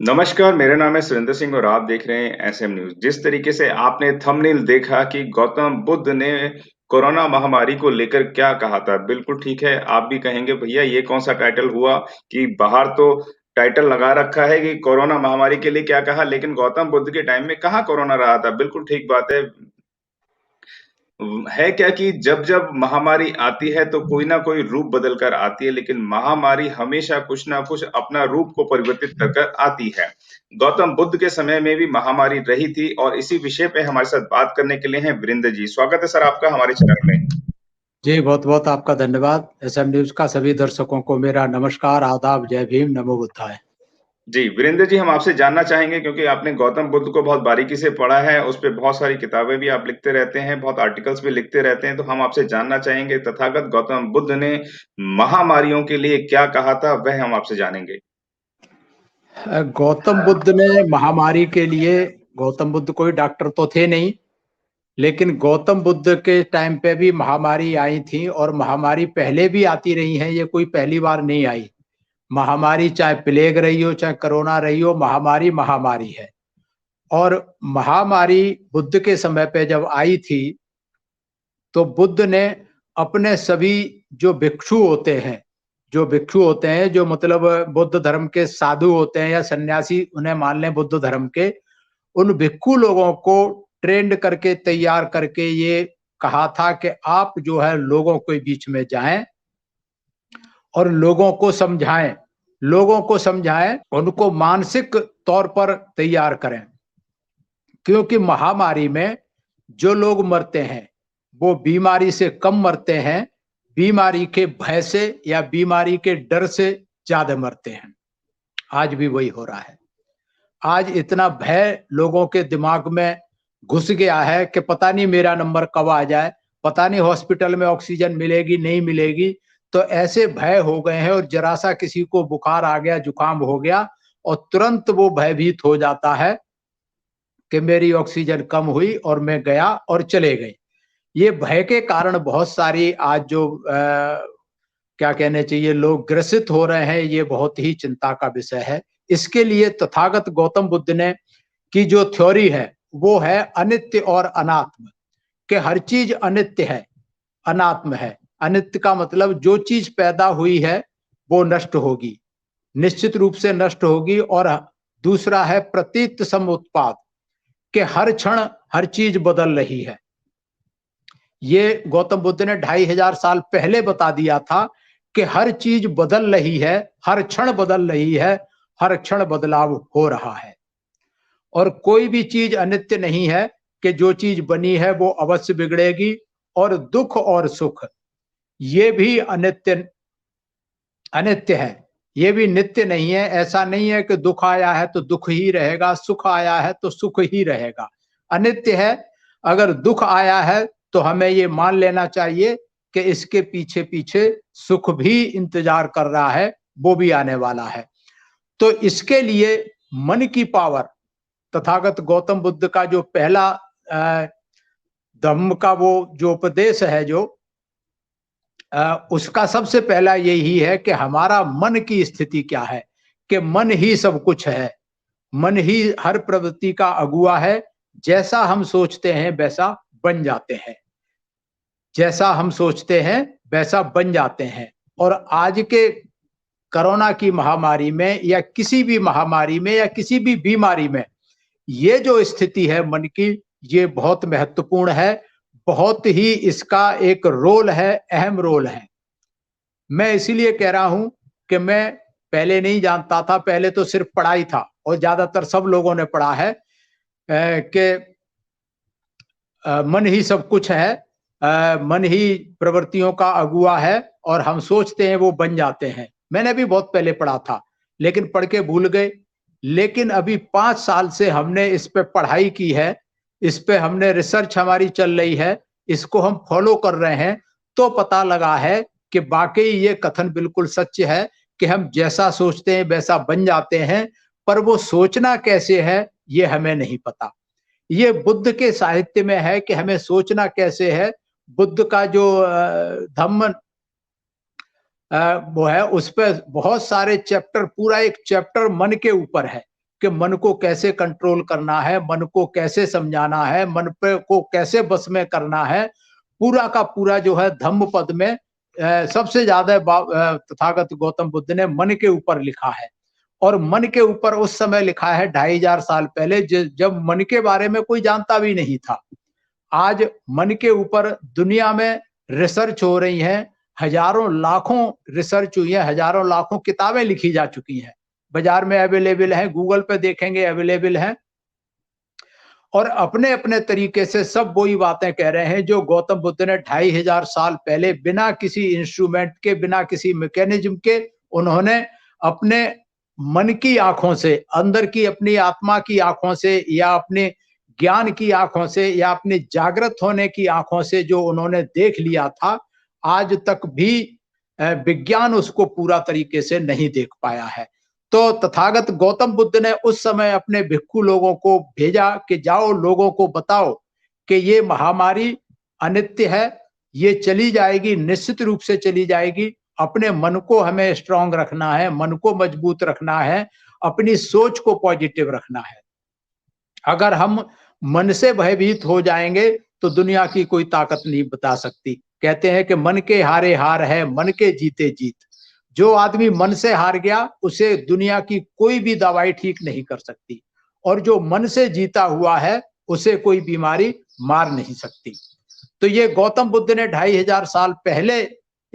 नमस्कार, मेरा नाम है सुरेंद्र सिंह और आप देख रहे हैं एसएम न्यूज़। जिस तरीके से आपने थंबनेल देखा कि गौतम बुद्ध ने कोरोना महामारी को लेकर क्या कहा था, बिल्कुल ठीक है, आप भी कहेंगे भैया ये कौन-सा टाइटल हुआ कि बाहर तो टाइटल लगा रखा है कि कोरोना महामारी के लिए क्या कहा, लेकिन गौतम बुद्ध के टाइम में कहाँ कोरोना रहा था। बिल्कुल ठीक बात है। है क्या कि जब-जब महामारी आती है तो कोई ना कोई रूप बदल कर आती है, लेकिन महामारी हमेशा कुछ ना कुछ अपना रूप को परिवर्तित कर कर आती है। गौतम बुद्ध के समय में भी महामारी रही थी और इसी विषय पे हमारे साथ बात करने के लिए हैं वीरेंद्र जी। स्वागत है सर आपका हमारे चैनल में। जी, बहुत-बहुत आपका धन्यवाद। एसएम न्यूज़ का सभी दर्शकों को मेरा नमस्कार, आदाब, जय भीम, नमो बुद्धाय। जी, वीरेंद्र जी हम आपसे जानना चाहेंगे क्योंकि आपने गौतम बुद्ध को बहुत बारीकी से पढ़ा है, उस पे बहुत सारी किताबें भी आप लिखते रहते हैं, बहुत आर्टिकल्स भी लिखते रहते हैं, तो हम आपसे जानना चाहेंगे तथागत गौतम बुद्ध ने महामारियों के लिए क्या कहा था, वह हम आपसे जानेंगे। गौतम बुद्ध ने महामारी के लिए गौतम बुद्ध कोई डॉक्टर तो थे नहीं, लेकिन गौतम बुद्ध के टाइम पे भी महामारी आई थी और महामारी पहले भी आती रही है, ये कोई पहली बार नहीं आई। महामारी चाहे प्लेग रही हो, चाहे कोरोना रही हो, महामारी महामारी है। और महामारी बुद्ध के समय पे जब आई थी, तो बुद्ध ने अपने सभी जो भिक्षु होते हैं, जो मतलब बुद्ध धर्म के साधु होते हैं या सन्यासी उन्हें मान लें बुद्ध धर्म के, उन भिक्षु लोगों को ट्रेंड करके तैयार करके ये कहा था कि आप जो है लोगों के बीच में जाएं और लोगों को समझाएं, उनको मानसिक तौर पर तैयार करें। क्योंकि महामारी में जो लोग मरते हैं वो बीमारी से कम मरते हैं, बीमारी के भय से या बीमारी के डर से ज्यादा मरते हैं। आज भी वही हो रहा है। आज इतना भय लोगों के दिमाग में घुस गया है कि पता नहीं मेरा नंबर कब आ जाए, पता नहीं हॉस्पिटल में ऑक्सीजन मिलेगी नहीं मिलेगी। तो ऐसे भय हो गए हैं और जरा सा किसी को बुखार आ गया, जुकाम हो गया और तुरंत वो भयभीत हो जाता है कि मेरी ऑक्सीजन कम हुई और मैं गया और चले गए। ये भय के कारण बहुत सारी आज जो क्या कहने चाहिए लोग ग्रसित हो रहे हैं, ये बहुत ही चिंता का विषय है। इसके लिए तथागत गौतम बुद्ध ने की जो थ्योरी है वो है अनित्य और अनात्म, कि हर चीज अनित्य है, अनात्म है। अनित्य का मतलब जो चीज पैदा हुई है वो नष्ट होगी, निश्चित रूप से नष्ट होगी। और दूसरा है प्रतीत समुत्पाद, कि हर क्षण हर चीज बदल रही है। ये गौतम बुद्ध ने 2500 साल पहले बता दिया था कि हर चीज बदल रही है, हर क्षण बदल रही है, हर क्षण बदलाव हो रहा है। और कोई भी चीज अनित्य नहीं है, कि जो चीज बनी है वो अवश्य बिगड़ेगी। और दुख और सुख ये भी अनित्य अनित्य है, ये भी नित्य नहीं है। ऐसा नहीं है कि दुख आया है तो दुख ही रहेगा, सुख आया है तो सुख ही रहेगा, अनित्य है। अगर दुख आया है तो हमें ये मान लेना चाहिए कि इसके पीछे पीछे सुख भी इंतजार कर रहा है, वो भी आने वाला है। तो इसके लिए मन की पावर, तथागत गौतम बुद्ध का जो पहला धम्म का वो जो उपदेश है, जो उसका सबसे पहला यही है कि हमारा मन की स्थिति क्या है, कि मन ही सब कुछ है, मन ही हर प्रवृत्ति का अगुआ है। जैसा हम सोचते हैं वैसा बन जाते हैं, जैसा हम सोचते हैं वैसा बन जाते हैं। और आज के कोरोना की महामारी में या किसी भी महामारी में या किसी भी बीमारी में ये जो स्थिति है मन की, ये बहुत महत्वपूर्ण है, बहुत ही इसका एक रोल है, अहम रोल है। मैं इसीलिए कह रहा हूं कि मैं पहले नहीं जानता था, पहले तो सिर्फ पढ़ाई था और ज्यादातर सब लोगों ने पढ़ा है कि मन ही सब कुछ है, मन ही प्रवृत्तियों का अगुआ है और हम सोचते हैं वो बन जाते हैं। मैंने भी बहुत पहले पढ़ा था लेकिन पढ़ के भूल गए। लेकिन अभी 5 साल से हमने इस पे पढ़ाई की है, इस पे हमने रिसर्च हमारी चल रही है, इसको हम फॉलो कर रहे हैं, तो पता लगा है कि वाकई ये कथन बिल्कुल सच है कि हम जैसा सोचते हैं वैसा बन जाते हैं। पर वो सोचना कैसे है ये हमें नहीं पता। ये बुद्ध के साहित्य में है कि हमें सोचना कैसे है। बुद्ध का जो धम्म वो है, उस पर बहुत सारे चैप्टर, पूरा एक चैप्टर मन के ऊपर है कि मन को कैसे कंट्रोल करना है, मन को कैसे समझाना है, मन पे को कैसे बस में करना है, पूरा का पूरा जो है धम्मपद में सबसे ज्यादा तथागत गौतम बुद्ध ने मन के ऊपर लिखा है। और मन के ऊपर उस समय लिखा है 2500 साल पहले, जब मन के बारे में कोई जानता भी नहीं था। आज मन के ऊपर दुनिया में रिसर्च हो रही है, हजारों लाखों रिसर्च हुई है, हजारों लाखों किताबें लिखी जा चुकी हैं, बाजार में अवेलेबल है, गूगल पे देखेंगे अवेलेबल है। और अपने अपने तरीके से सब वही बातें कह रहे हैं जो गौतम बुद्ध ने 2500 साल पहले बिना किसी इंस्ट्रूमेंट के, बिना किसी मैकेनिज्म के, उन्होंने अपने मन की आंखों से, अंदर की अपनी आत्मा की आंखों से, या अपने ज्ञान की आंखों से, या अपने जागृत होने की आंखों से जो उन्होंने देख लिया था, आज तक भी विज्ञान उसको पूरा तरीके से नहीं देख पाया है। तो तथागत गौतम बुद्ध ने उस समय अपने भिक्खु लोगों को भेजा कि जाओ लोगों को बताओ कि ये महामारी अनित्य है, ये चली जाएगी, निश्चित रूप से चली जाएगी। अपने मन को हमें स्ट्रांग रखना है, मन को मजबूत रखना है, अपनी सोच को पॉजिटिव रखना है। अगर हम मन से भयभीत हो जाएंगे तो दुनिया की कोई ताकत नहीं बता सकती। कहते हैं कि मन के हारे हार है, मन के जीते जीत। जो आदमी मन से हार गया उसे दुनिया की कोई भी दवाई ठीक नहीं कर सकती, और जो मन से जीता हुआ है उसे कोई बीमारी मार नहीं सकती। तो ये गौतम बुद्ध ने 2500 साल पहले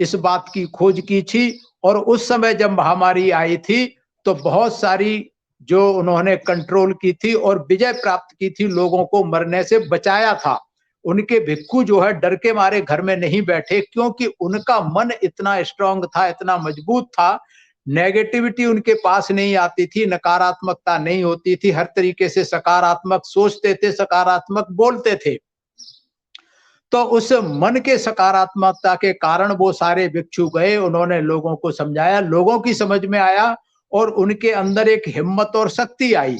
इस बात की खोज की थी, और उस समय जब महामारी आई थी तो बहुत सारी जो उन्होंने कंट्रोल की थी और विजय प्राप्त की थी, लोगों को मरने से बचाया था। उनके भिक्खु जो है डर के मारे घर में नहीं बैठे, क्योंकि उनका मन इतना स्ट्रांग था, इतना मजबूत था, नेगेटिविटी उनके पास नहीं आती थी, नकारात्मकता नहीं होती थी, हर तरीके से सकारात्मक सोचते थे, सकारात्मक बोलते थे। तो उस मन के सकारात्मकता के कारण वो सारे भिक्षु गए, उन्होंने लोगों को समझाया, लोगों की समझ में आया, और उनके अंदर एक हिम्मत और शक्ति आई,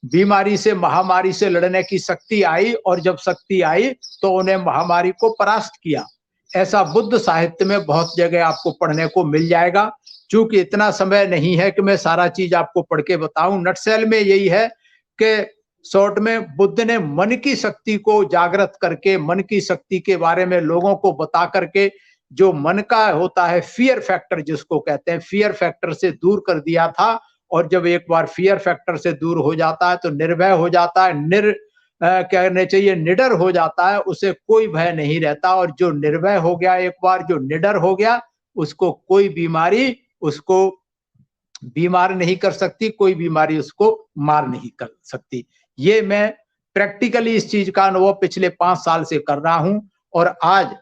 बीमारी से, महामारी से लड़ने की शक्ति आई, और जब शक्ति आई तो उन्हें महामारी को परास्त किया। ऐसा बुद्ध साहित्य में बहुत जगह आपको पढ़ने को मिल जाएगा। चूंकि इतना समय नहीं है कि मैं सारा चीज आपको पढ़ के बताऊं, नटसेल में यही है कि शॉर्ट में बुद्ध ने मन की शक्ति को जागृत करके, मन की शक्ति के बारे में लोगों को बता करके, जो मन का होता है फियर फैक्टर जिसको कहते हैं, फियर फैक्टर से दूर कर दिया था। और जब एक बार फियर फैक्टर से दूर हो जाता है तो निर्भय हो जाता है, कहने चाहिए निडर हो जाता है, उसे कोई भय नहीं रहता। और जो निर्भय हो गया, एक बार जो निडर हो गया, उसको कोई बीमारी उसको बीमार नहीं कर सकती, कोई बीमारी उसको मार नहीं कर सकती। ये मैं प्रैक्टिकली इस चीज का अनुभव पिछले 5 साल से कर रहा हूं। और आज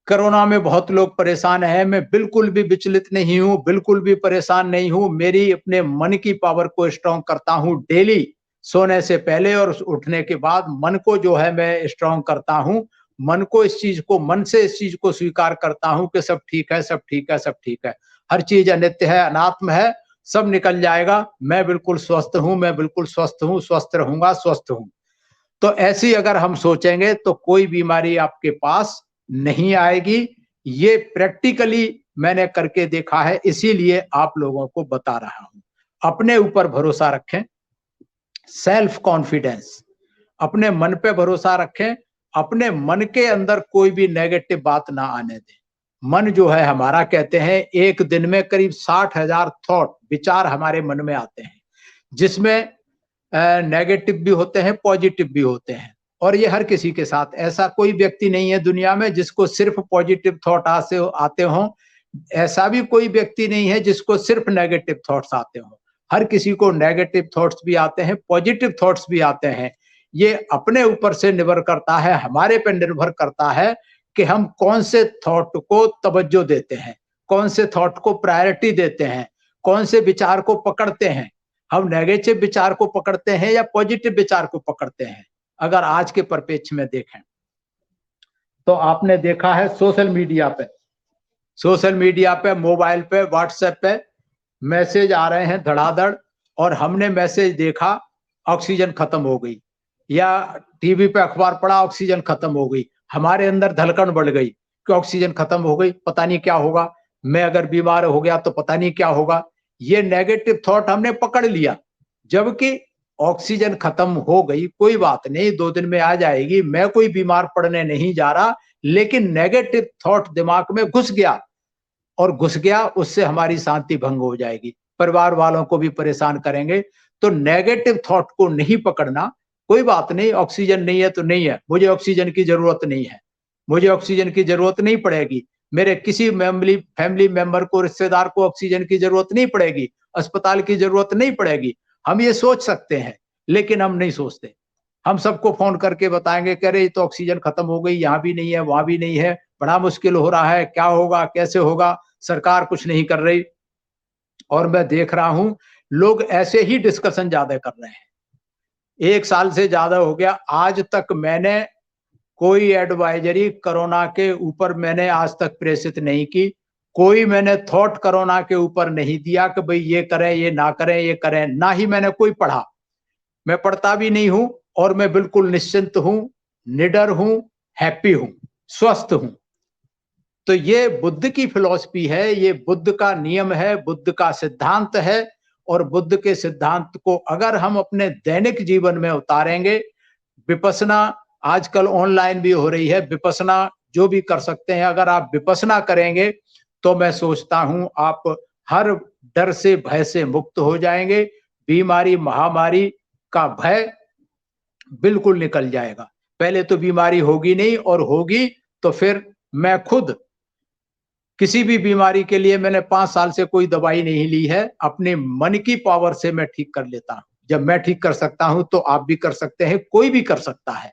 कोरोना में बहुत लोग परेशान हैं, मैं बिल्कुल भी विचलित नहीं हूं, बिल्कुल भी परेशान नहीं हूं। मेरी अपने मन की पावर को स्ट्रांग करता हूं डेली, सोने से पहले और उठने के बाद मन को जो है मैं स्ट्रांग करता हूं। मन को इस चीज को, मन से इस चीज को स्वीकार करता हूं कि सब ठीक है, सब ठीक है, सब ठीक है, हर चीज अनित्य है, अनात्म है, सब निकल जाएगा, मैं बिल्कुल स्वस्थ हूं, मैं बिल्कुल स्वस्थ हूं, स्वस्थ रहूंगा, स्वस्थ हूं। तो ऐसी अगर हम सोचेंगे तो कोई बीमारी आपके पास नहीं आएगी। ये प्रैक्टिकली मैंने करके देखा है, इसीलिए आप लोगों को बता रहा हूं। अपने ऊपर भरोसा रखें, सेल्फ कॉन्फिडेंस, अपने मन पे भरोसा रखें, अपने मन के अंदर कोई भी नेगेटिव बात ना आने दें। मन जो है हमारा, कहते हैं एक दिन में करीब 60,000 थॉट, विचार हमारे मन में आते हैं, जिसमें नेगेटिव भी होते हैं, पॉजिटिव भी होते हैं। और ये हर किसी के साथ, ऐसा कोई व्यक्ति नहीं है दुनिया में जिसको सिर्फ पॉजिटिव थॉट आते हों, ऐसा भी कोई व्यक्ति नहीं है जिसको सिर्फ नेगेटिव थॉट्स आते हों। हर किसी को नेगेटिव थॉट्स भी आते हैं, पॉजिटिव थॉट्स भी आते हैं। ये अपने ऊपर से निर्भर करता है, हमारे पर निर्भर करता है कि हम कौन से थॉट को तवज्जो देते हैं, कौन से थॉट को प्रायोरिटी देते हैं, कौन से विचार को पकड़ते हैं। हम नेगेटिव विचार को पकड़ते हैं या पॉजिटिव विचार को पकड़ते हैं। अगर आज के परिप्रेक्ष्य में देखें तो आपने देखा है सोशल मीडिया पे, मोबाइल पे, व्हाट्सएप पे मैसेज आ रहे हैं धड़ाधड़, और हमने मैसेज देखा ऑक्सीजन खत्म हो गई, या टीवी पे अखबार पढ़ा ऑक्सीजन खत्म हो गई, हमारे अंदर धड़कन बढ़ गई कि ऑक्सीजन खत्म हो गई, पता नहीं क्या होगा, मैं अगर बीमार हो गया तो पता नहीं क्या होगा। ये नेगेटिव थॉट हमने पकड़ लिया, जबकि ऑक्सीजन खत्म हो गई, कोई बात नहीं, 2 दिन में आ जाएगी, मैं कोई बीमार पड़ने नहीं जा रहा, लेकिन नेगेटिव थॉट दिमाग में घुस गया, और घुस गया, उससे हमारी शांति भंग हो जाएगी, परिवार वालों को भी परेशान करेंगे। तो नेगेटिव थॉट को नहीं पकड़ना, कोई बात नहीं, ऑक्सीजन नहीं है तो नहीं है, मुझे ऑक्सीजन की जरूरत नहीं है, मुझे ऑक्सीजन की जरूरत नहीं पड़ेगी, मेरे किसी फैमिली मेंबर को, रिश्तेदार को ऑक्सीजन की जरूरत नहीं पड़ेगी, अस्पताल की जरूरत नहीं पड़ेगी। हम ये सोच सकते हैं, लेकिन हम नहीं सोचते। हम सबको फोन करके बताएंगे कि अरे ये तो ऑक्सीजन खत्म हो गई, यहाँ भी नहीं है, वहां भी नहीं है, बड़ा मुश्किल हो रहा है, क्या होगा, कैसे होगा, सरकार कुछ नहीं कर रही। और मैं देख रहा हूं लोग ऐसे ही डिस्कशन ज्यादा कर रहे हैं। 1 साल से ज्यादा हो गया, आज तक मैंने कोई एडवाइजरी कोरोना के ऊपर मैंने आज तक प्रेषित नहीं की, कोई मैंने थॉट कोरोना के ऊपर नहीं दिया कि भाई ये करें, ये ना करें, ये करें, ना ही मैंने कोई पढ़ा, मैं पढ़ता भी नहीं हूं, और मैं बिल्कुल निश्चिंत हूं, निडर हूं, हैप्पी हूं, स्वस्थ हूं। तो ये बुद्ध की फिलॉसफी है, ये बुद्ध का नियम है, बुद्ध का सिद्धांत है, और बुद्ध के सिद्धांत को अगर हम अपने दैनिक जीवन में उतारेंगे, विपස්සना आजकल ऑनलाइन भी हो रही है, विपස්සना जो भी कर सकते हैं, अगर आप विपස්සना करेंगे तो मैं सोचता हूं आप हर डर से, भय से मुक्त हो जाएंगे, बीमारी महामारी का भय बिल्कुल निकल जाएगा। पहले तो बीमारी होगी नहीं, और होगी तो फिर मैं खुद किसी भी बीमारी के लिए मैंने 5 साल से कोई दवाई नहीं ली है, अपने मन की पावर से मैं ठीक कर लेता हूं। जब मैं ठीक कर सकता हूं तो आप भी कर सकते हैं, कोई भी कर सकता है।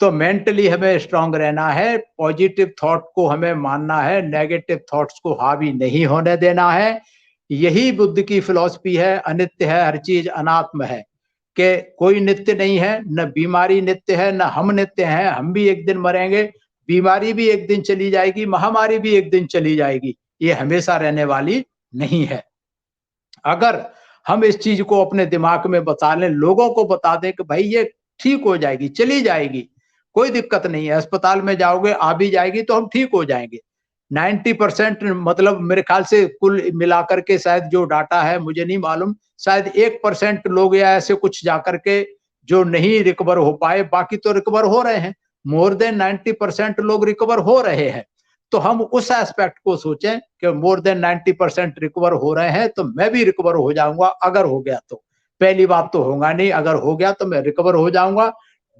तो मेंटली हमें स्ट्रांग रहना है, पॉजिटिव थॉट को हमें मानना है, नेगेटिव थॉट्स को हावी नहीं होने देना है। यही बुद्ध की फिलॉसफी है, अनित्य है, हर चीज अनात्म है, कि कोई नित्य नहीं है, न बीमारी नित्य है, न हम नित्य हैं, हम भी एक दिन मरेंगे, बीमारी भी एक दिन चली जाएगी, महामारी भी एक दिन चली जाएगी, ये हमेशा रहने वाली नहीं है। अगर हम इस चीज को अपने दिमाग में बता लें, लोगों को बता दें कि भाई ये ठीक हो जाएगी, चली जाएगी, कोई दिक्कत नहीं है, अस्पताल में जाओगे, आ भी जाएगी तो हम ठीक हो जाएंगे। 90% मतलब मेरे ख्याल से कुल मिलाकर के शायद जो डाटा है मुझे नहीं मालूम, शायद 1% लोग या ऐसे कुछ जाकर के जो नहीं रिकवर हो पाए, बाकी तो रिकवर हो रहे हैं, मोर देन 90% लोग रिकवर हो रहे हैं। तो हम उस एस्पेक्ट को सोचें कि मोर देन 90% रिकवर हो रहे हैं, तो मैं भी रिकवर हो जाऊंगा अगर हो गया तो। पहली बात तो होगा नहीं, अगर हो गया तो मैं रिकवर हो जाऊंगा,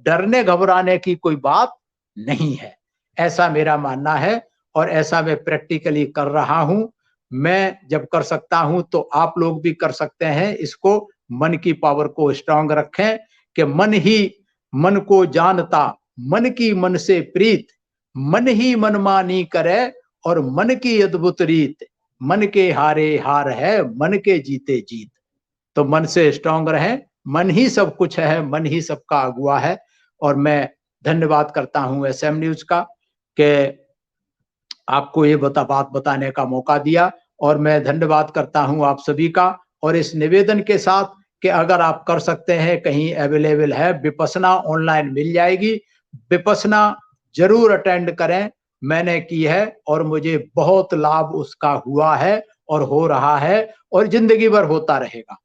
डरने घबराने की कोई बात नहीं है, ऐसा मेरा मानना है, और ऐसा मैं प्रैक्टिकली कर रहा हूं। मैं जब कर सकता हूं तो आप लोग भी कर सकते हैं। इसको, मन की पावर को स्ट्रांग रखें कि मन ही मन को जानता, मन की मन से प्रीत, मन ही मनमानी करे, और मन की अद्भुत रीत, मन के हारे हार है, मन के जीते जीत। तो मन से स्ट्रांग रहें, मन ही सब कुछ है, मन ही सबका अगुआ है। और मैं धन्यवाद करता हूं एसएम न्यूज का कि आपको ये बात बताने का मौका दिया, और मैं धन्यवाद करता हूं आप सभी का, और इस निवेदन के साथ कि अगर आप कर सकते हैं, कहीं अवेलेबल है विपස්සना, ऑनलाइन मिल जाएगी, विपස්සना जरूर अटेंड करें। मैंने की है और मुझे बहुत लाभ उसका हुआ है, और हो रहा है, और जिंदगी भर होता रहेगा।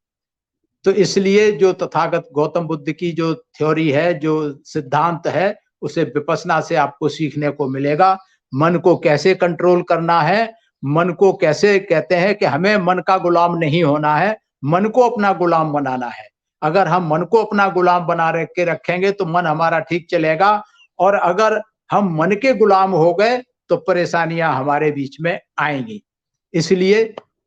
तो इसलिए जो तथागत गौतम बुद्ध की जो थ्योरी है, जो सिद्धांत है, उसे विपස්සना से आपको सीखने को मिलेगा। मन को कैसे कंट्रोल करना है, मन को कैसे, कहते हैं कि हमें मन का गुलाम नहीं होना है, मन को अपना गुलाम बनाना है। अगर हम मन को अपना गुलाम बना के रखेंगे तो मन हमारा ठीक चलेगा, और अगर हम मन के गुलाम हो गए तो परेशानियां हमारे बीच में आएंगी। इसलिए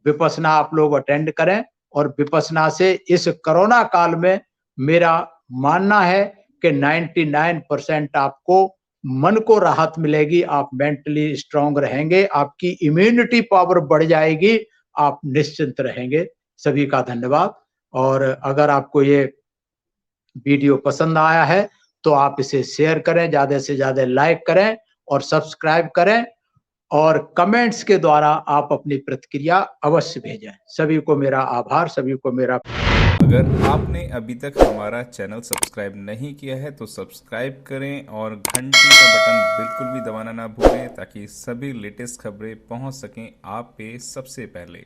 विपස්සना आप लोग अटेंड करें, और विपස්සना से इस कोरोना काल में मेरा मानना है कि 99% आपको मन को राहत मिलेगी, आप मेंटली स्ट्रांग रहेंगे, आपकी इम्यूनिटी पावर बढ़ जाएगी, आप निश्चिंत रहेंगे। सभी का धन्यवाद। और अगर आपको ये वीडियो पसंद आया है तो आप इसे शेयर करें, ज्यादा से ज्यादा लाइक करें और सब्सक्राइब करें, और कमेंट्स के द्वारा आप अपनी प्रतिक्रिया अवश्य भेजें। सभी को मेरा आभार, सभी को मेरा। अगर आपने अभी तक हमारा चैनल सब्सक्राइब नहीं किया है तो सब्सक्राइब करें, और घंटी का बटन बिल्कुल भी दबाना ना भूलें, ताकि सभी लेटेस्ट खबरें पहुंच सकें आप पे सबसे पहले।